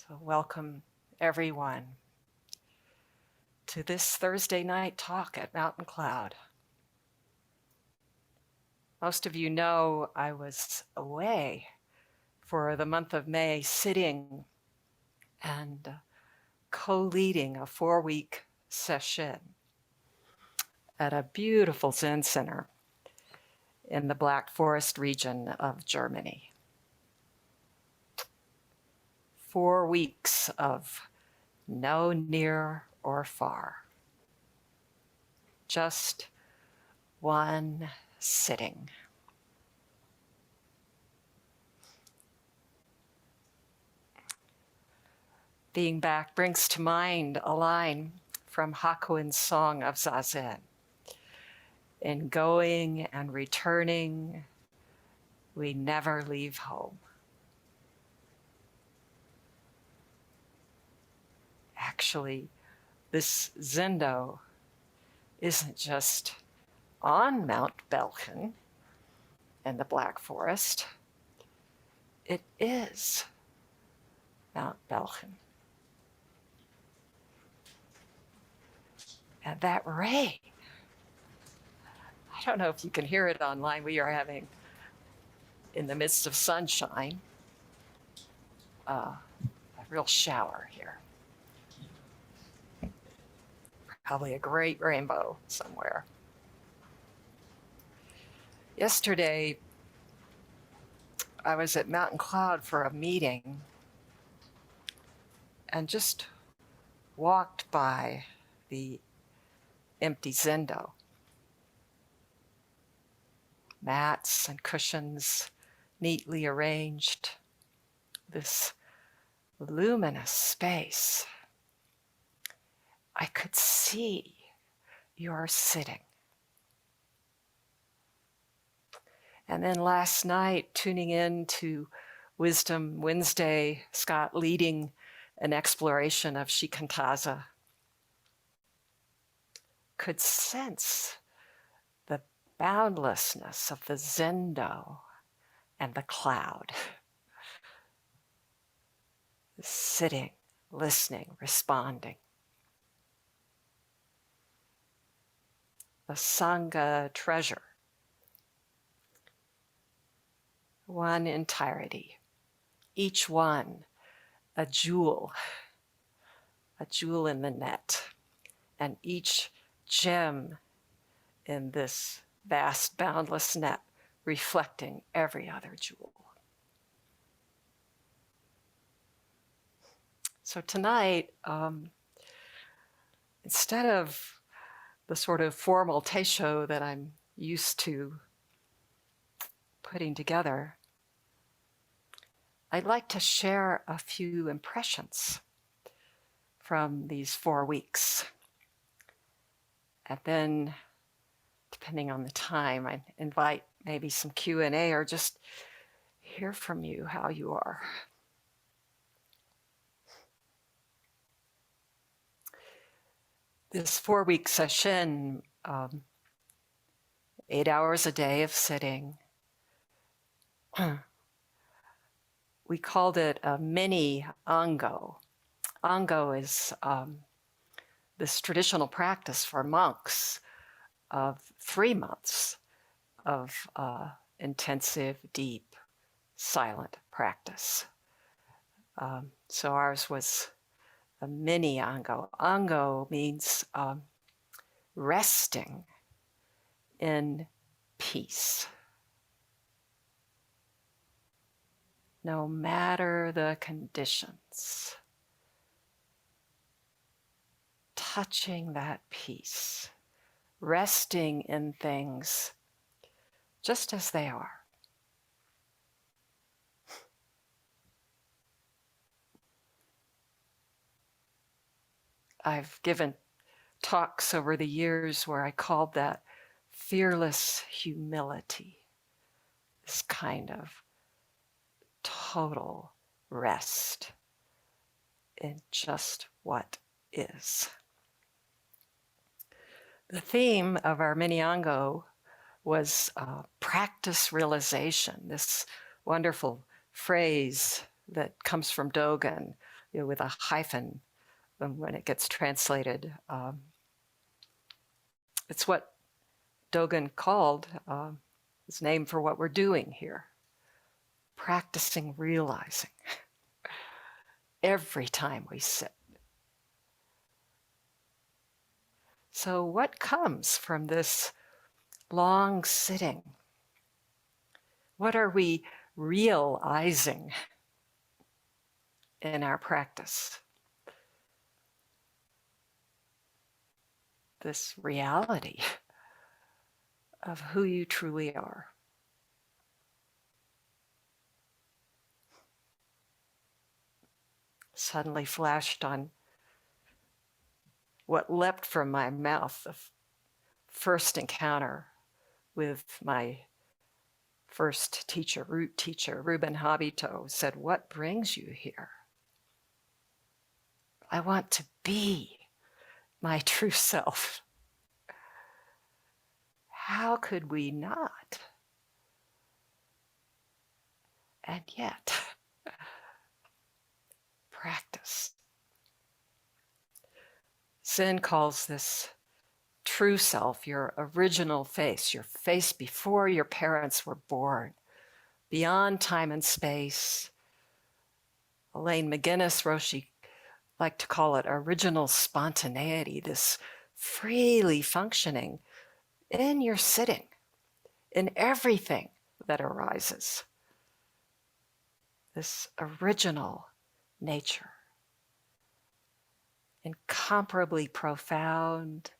So welcome everyone to this Thursday night talk at Mountain Cloud. Most of you know I was away for the month of May sitting and co-leading a 4-week sesshin at a beautiful Zen center in the Black Forest region of Germany. 4 weeks of no near or far. Just one sitting. Being back brings to mind a line from Hakuin's Song of Zazen. In going and returning, we never leave home. Actually, this zendo isn't just on Mount Belchen in the Black Forest. It is Mount Belchen. And that rain, I don't know if you can hear it online. We are having, in the midst of sunshine, a real shower here. Probably a great rainbow somewhere. Yesterday, I was at Mountain Cloud for a meeting and just walked by the empty zendo. Mats and cushions neatly arranged. This luminous space. I could see you're sitting. And then last night, tuning in to Wisdom Wednesday, Scott leading an exploration of shikantaza, could sense the boundlessness of the zendo and the cloud. Sitting, listening, responding. The Sangha treasure. One entirety, each one a jewel in the net, and each gem in this vast, boundless net reflecting every other jewel. So tonight, instead of the sort of formal teisho that I'm used to putting together, I'd like to share a few impressions from these 4 weeks. And then, depending on the time, I invite maybe some Q&A or just hear from you how you are. This 4-week session, 8 hours a day of sitting. We called it a mini ango. Ango is this traditional practice for monks of 3 months of intensive, deep, silent practice. So ours was a mini ango. Ango means resting in peace. No matter the conditions, touching that peace, resting in things just as they are. I've given talks over the years where I called that fearless humility, this kind of total rest in just what is. The theme of our mini ango was practice realization, this wonderful phrase that comes from Dogen, with a hyphen when it gets translated. It's what Dogen called his name for what we're doing here. Practicing realizing every time we sit. So what comes from this long sitting? What are we realizing in our practice? This reality of who you truly are. Suddenly flashed on what leapt from my mouth, the first encounter with my first teacher, root teacher, Ruben Habito, said, "What brings you here?" I want to be my true self. How could we not? And yet, practice. Zen calls this true self, your original face, your face before your parents were born, beyond time and space. Elaine McGinnis Roshi liked to call it original spontaneity, this freely functioning in your sitting, in everything that arises. This original nature, incomparably profound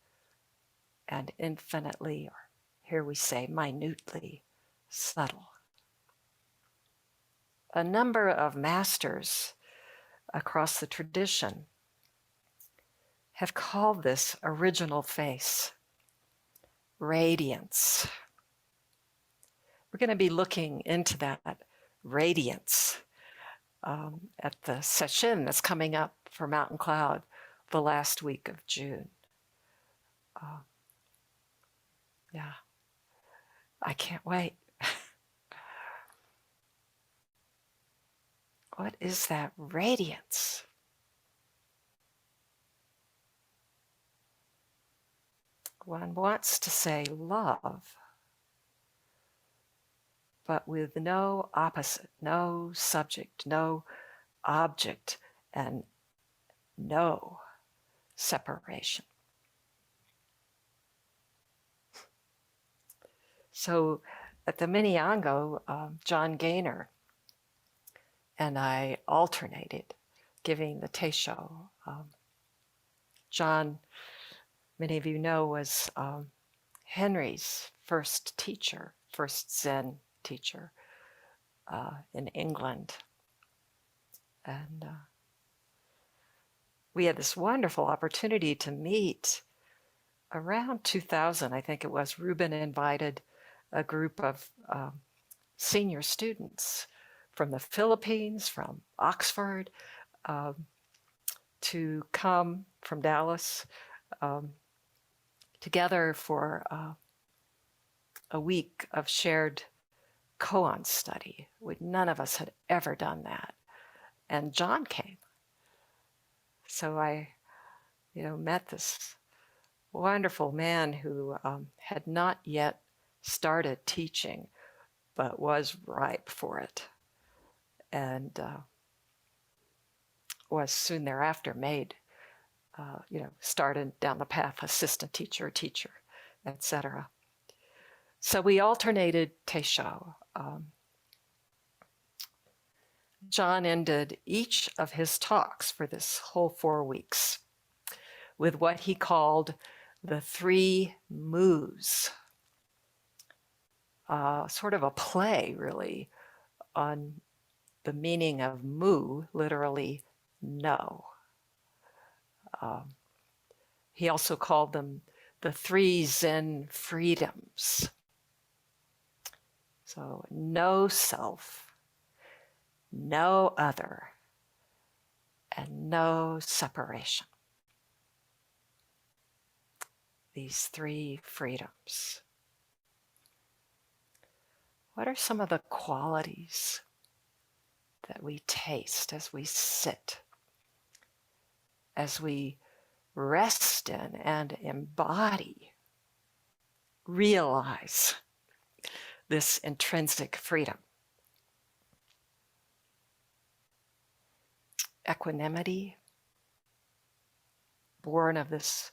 and infinitely, or here we say minutely, subtle. A number of masters across the tradition have called this original face radiance. We're going to be looking into that radiance at the sesshin that's coming up for Mountain Cloud the last week of June. Yeah, I can't wait. What is that radiance? One wants to say love, but with no opposite, no subject, no object, and no separation. So at the Minyango, John Gaynor and I alternated giving the teisho. John, many of you know, was Henry's first teacher, first Zen teacher in England. And we had this wonderful opportunity to meet around 2000, I think it was. Ruben invited a group of senior students from the Philippines, from Oxford, to come from Dallas together for a week of shared koans study. None of us had ever done that. And John came. So I, met this wonderful man who had not yet started teaching, but was ripe for it. And was soon thereafter made, started down the path, assistant teacher, etc. So we alternated teisho. John ended each of his talks for this whole 4 weeks with what he called the 3 moos, sort of a play, really, on the meaning of mu, literally no. He also called them the 3 Zen freedoms. So no self, no other, and no separation. These 3 freedoms. What are some of the qualities that we taste as we sit as we rest in and embody, realize this intrinsic freedom. Equanimity, born of this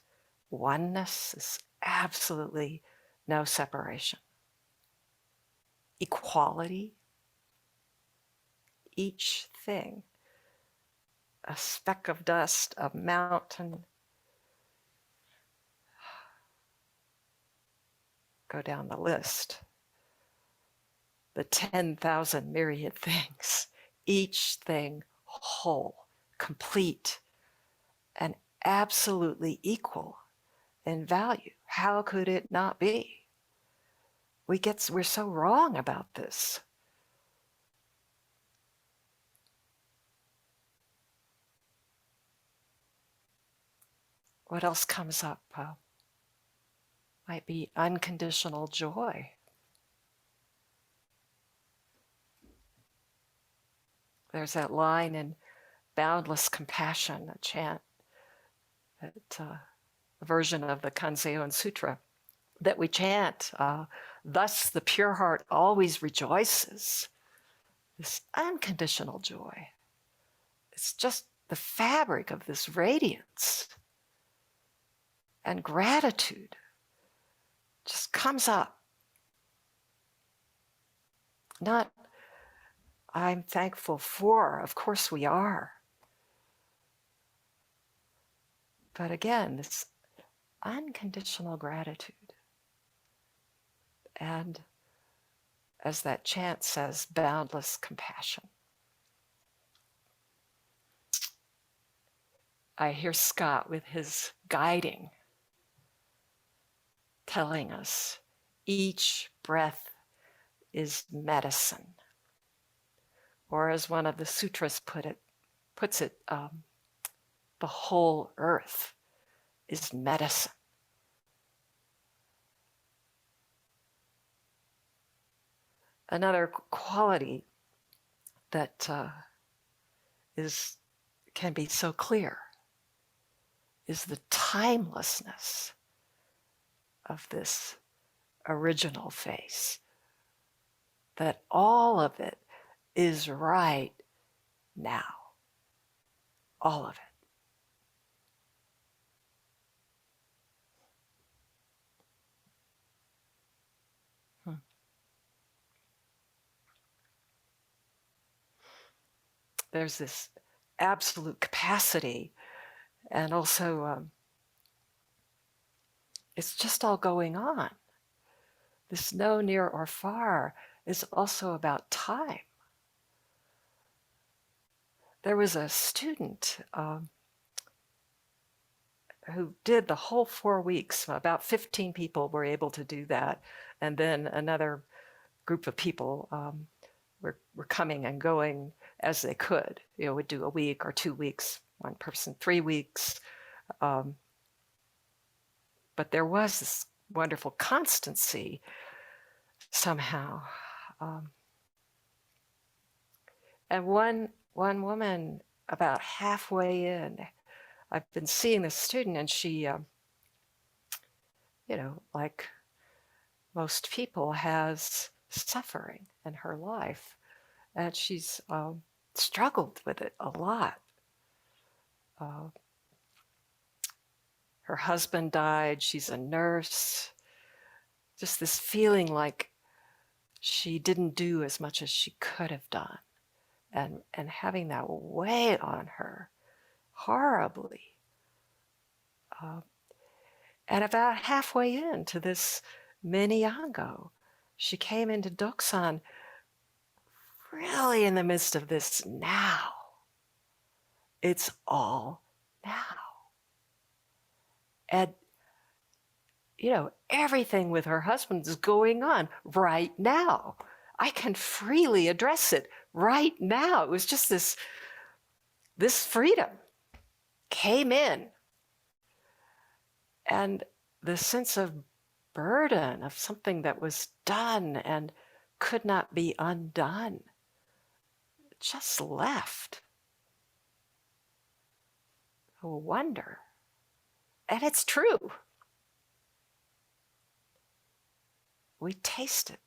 oneness, is absolutely no separation. Equality, each thing, a speck of dust, a mountain, go down the list, the 10,000 myriad things, each thing whole, complete, and absolutely equal in value. How could it not be? We're so wrong about this. What else comes up? Might be unconditional joy. There's that line in Boundless Compassion, a chant, that a version of the Kanzeon Sutra that we chant. Thus the pure heart always rejoices. This unconditional joy. It's just the fabric of this radiance. And gratitude just comes up. Not, I'm thankful for, of course we are. But again, this unconditional gratitude. And as that chant says, boundless compassion. I hear Scott with his guiding, telling us each breath is medicine. Or as one of the sutras puts it, the whole earth is medicine. Another quality that can be so clear is the timelessness of this original face. That all of it is right now. All of it. There's this absolute capacity, and also it's just all going on. This no near or far is also about time. There was a student who did the whole 4 weeks. About 15 people were able to do that. And then another group of people were coming and going as they could. Would do a week or 2 weeks, one person 3 weeks. But there was this wonderful constancy somehow. And one woman, about halfway in, I've been seeing this student, and she, like most people, has suffering in her life, and she's struggled with it a lot. Her husband died, she's a nurse, just this feeling like she didn't do as much as she could have done, and having that weigh on her horribly. And about halfway into this Minyango, she came into Doksan really in the midst of this now. It's all now. And, everything with her husband is going on right now. I can freely address it right now. It was just this freedom came in. And the sense of burden of something that was done and could not be undone just left. a wonder. And it's true. We taste it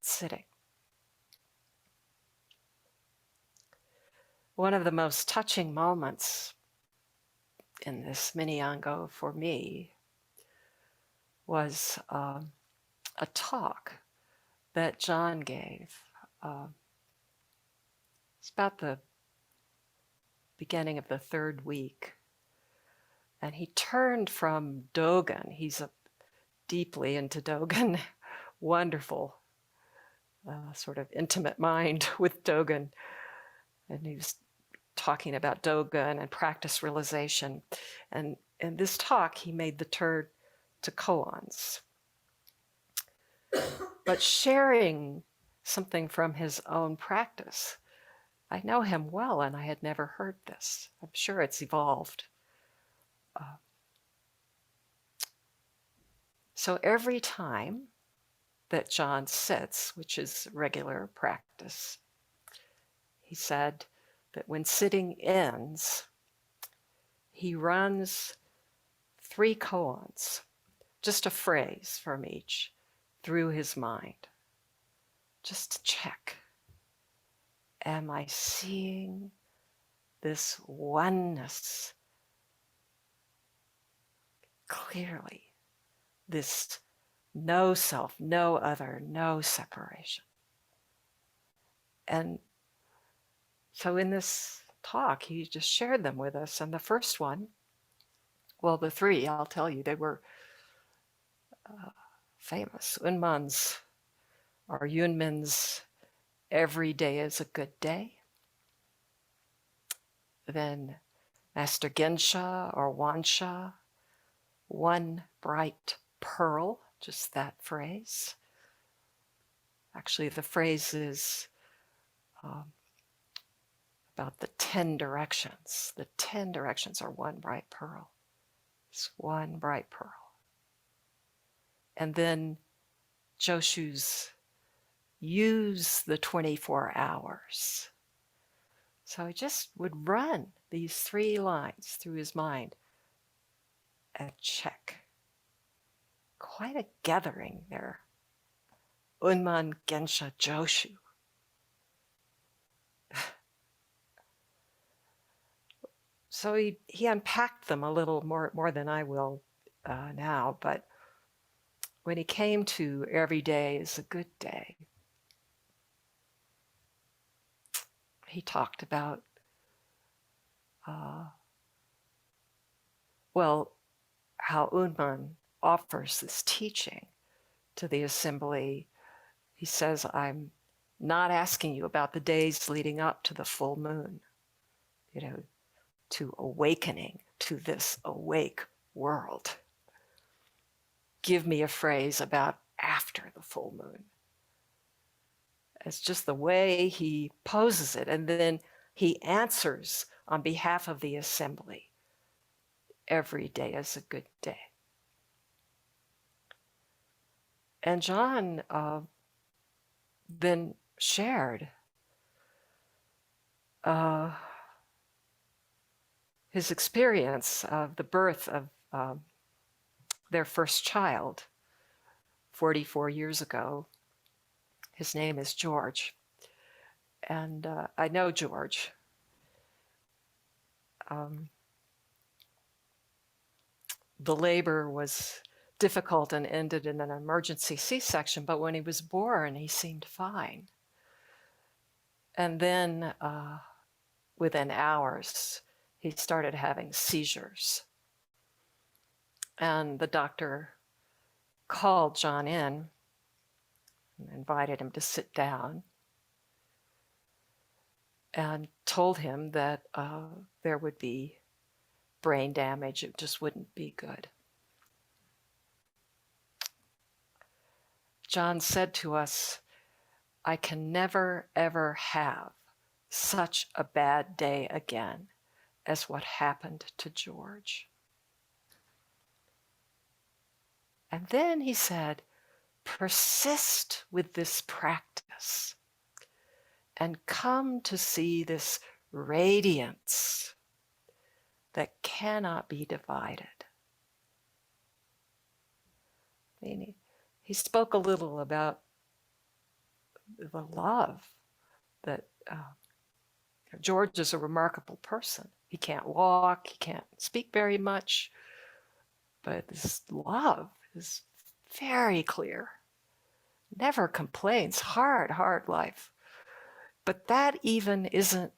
sitting. One of the most touching moments in this mini-ango for me was a talk that John gave. It's about the beginning of the third week. And he turned from Dogen. He's deeply into Dogen, wonderful, sort of intimate mind with Dogen. And he was talking about Dogen and practice realization. And in this talk, he made the turn to koans. But sharing something from his own practice, I know him well and I had never heard this. I'm sure it's evolved. So every time that John sits, which is regular practice, he said that when sitting ends, he runs 3 koans, just a phrase from each, through his mind, just to check. Am I seeing this oneness clearly? This no self, no other, no separation. And so in this talk, he just shared them with us. And the first one, well, the 3, I'll tell you, they were famous. Unman's, or Yunmin's, every day is a good day. Then Master Gensha or Wansha, one bright pearl, just that phrase. Actually, the phrase is about the 10 directions. The 10 directions are one bright pearl. It's one bright pearl. And then Joshu's use the 24 hours. So he just would run these 3 lines through his mind and check. Quite a gathering there. Unman Gensha Joshu. So he unpacked them a little more than I will now, but when he came to every day is a good day, he talked about, how Unman offers this teaching to the assembly. He says, I'm not asking you about the days leading up to the full moon, to awakening to this awake world. Give me a phrase about after the full moon. It's just the way he poses it. And then he answers on behalf of the assembly. Every day is a good day. And John then shared his experience of the birth of their first child 44 years ago. His name is George. And I know George. The labor was difficult and ended in an emergency C-section, but when he was born, he seemed fine. And then within hours, he started having seizures. And the doctor called John in and invited him to sit down and told him that there would be brain damage. It just wouldn't be good. John said to us, I can never, ever have such a bad day again as what happened to George. And then he said, persist with this practice and come to see this radiance that cannot be divided. I mean, he spoke a little about the love that George is a remarkable person. He can't walk, he can't speak very much, but this love is very clear. Never complains, hard life. But that even isn't,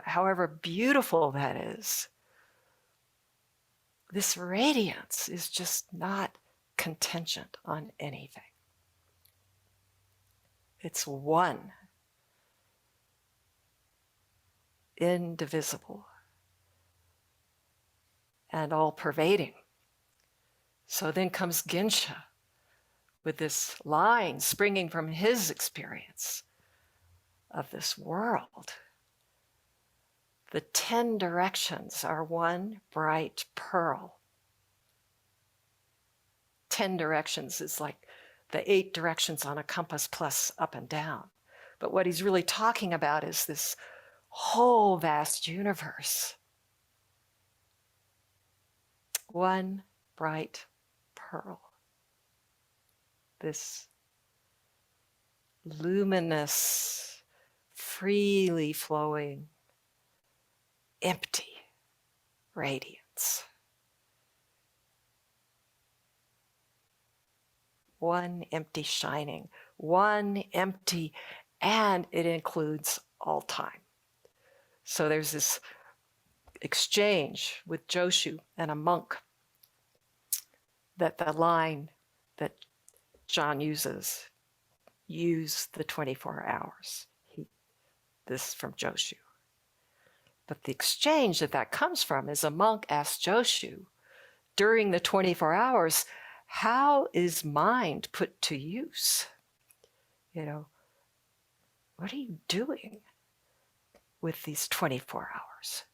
however beautiful that is, this radiance is just not contingent on anything. It's one, indivisible, and all-pervading. So then comes Gensha with this line springing from his experience of this world. The 10 directions are one bright pearl. 10 directions is like the 8 directions on a compass plus up and down. But what he's really talking about is this whole vast universe. One bright pearl. This luminous, freely flowing, empty radiance. One empty shining, one empty, and it includes all time. So there's this exchange with Joshu and a monk, that the line that John uses, use the 24 hours. This from Joshu. But the exchange that comes from is a monk asked Joshu, during the 24 hours, how is mind put to use? What are you doing with these 24 hours?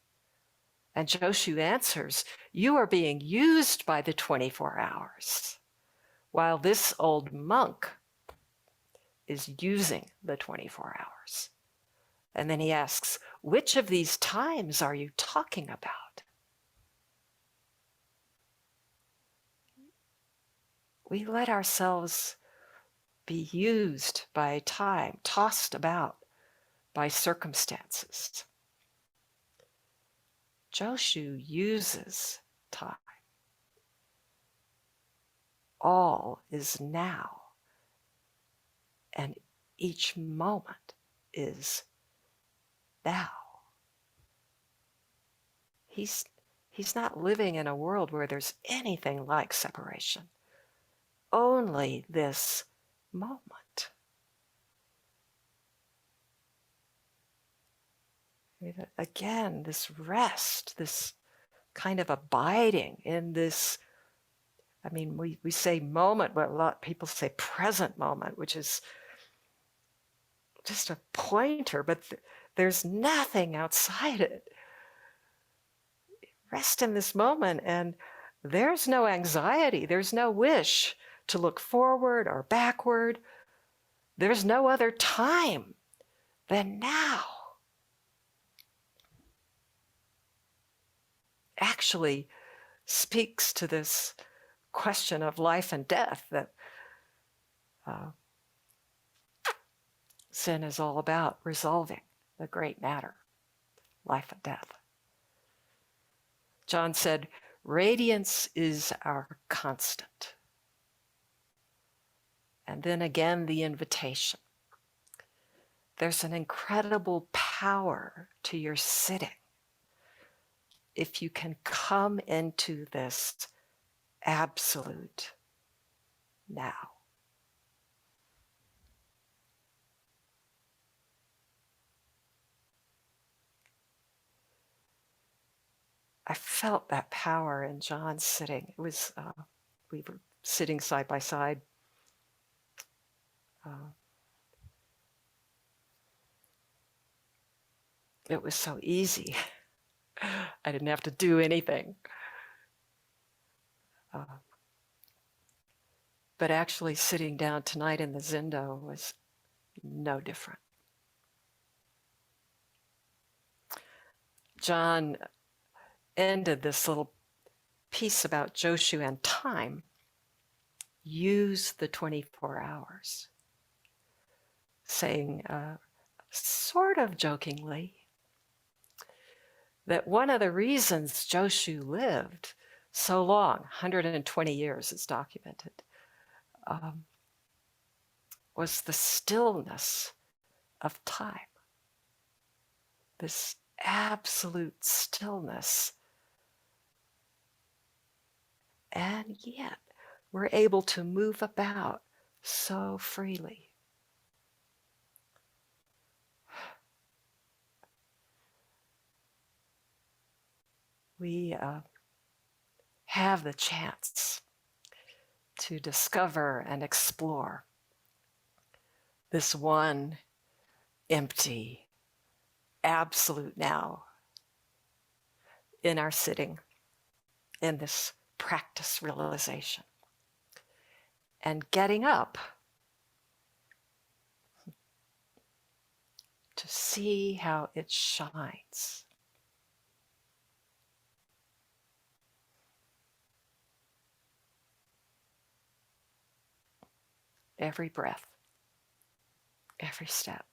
And Joshu answers, you are being used by the 24 hours, while this old monk is using the 24 hours. And then he asks, which of these times are you talking about? We let ourselves be used by time, tossed about by circumstances. Joshu uses time. All is now, and each moment is now. He's not living in a world where there's anything like separation. Only this moment. Again, this rest, this kind of abiding in this, we say moment, but a lot of people say present moment, which is just a pointer, but there's nothing outside it. Rest in this moment, and there's no anxiety, there's no wish to look forward or backward. There's no other time than now. Actually speaks to this question of life and death that Zen is all about, resolving the great matter, life and death. John said, radiance is our constant. And then again, the invitation. There's an incredible power to your sitting if you can come into this absolute now. I felt that power in John's sitting. It was, we were sitting side by side. It was so easy. I didn't have to do anything. But actually sitting down tonight in the Zendo was no different. John ended this little piece about Joshu and time, use the 24 hours, saying sort of jokingly that one of the reasons Joshu lived so long, 120 years is documented, was the stillness of time, this absolute stillness. And yet we're able to move about so freely. We have the chance to discover and explore this one empty, absolute now in our sitting, in this practice realization. And getting up to see how it shines. Every breath, every step.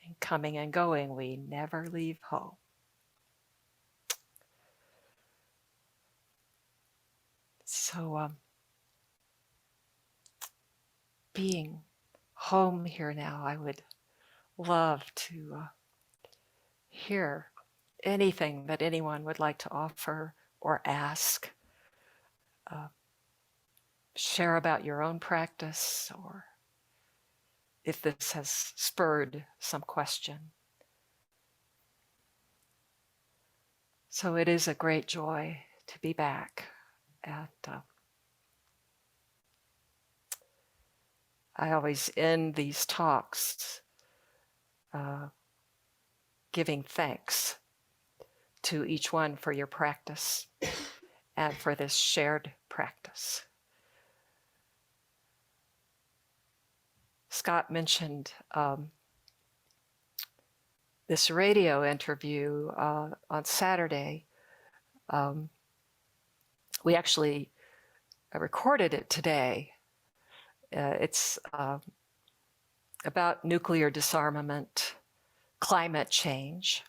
And coming and going, we never leave home. So being home here now, I would love to hear anything that anyone would like to offer or ask. Share about your own practice, or if this has spurred some question. So it is a great joy to be back at I always end these talks giving thanks to each one for your practice and for this shared practice. Scott mentioned this radio interview on Saturday. We actually recorded it today. It's about nuclear disarmament, climate change,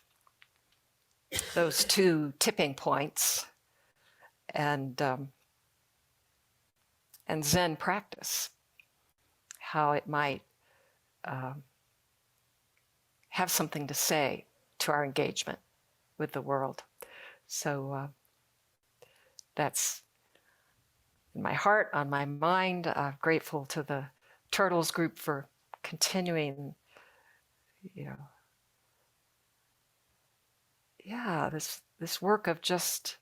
those two tipping points, and Zen practice, how it might have something to say to our engagement with the world. So that's in my heart, on my mind. Grateful to the Turtles group for continuing, this work of just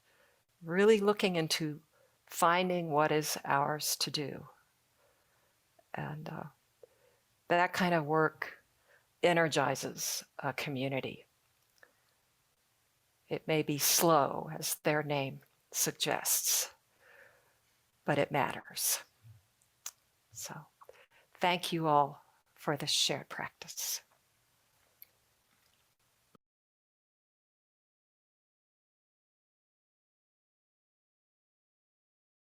really looking into finding what is ours to do. And that kind of work energizes a community. It may be slow, as their name suggests, but it matters. So thank you all for this shared practice.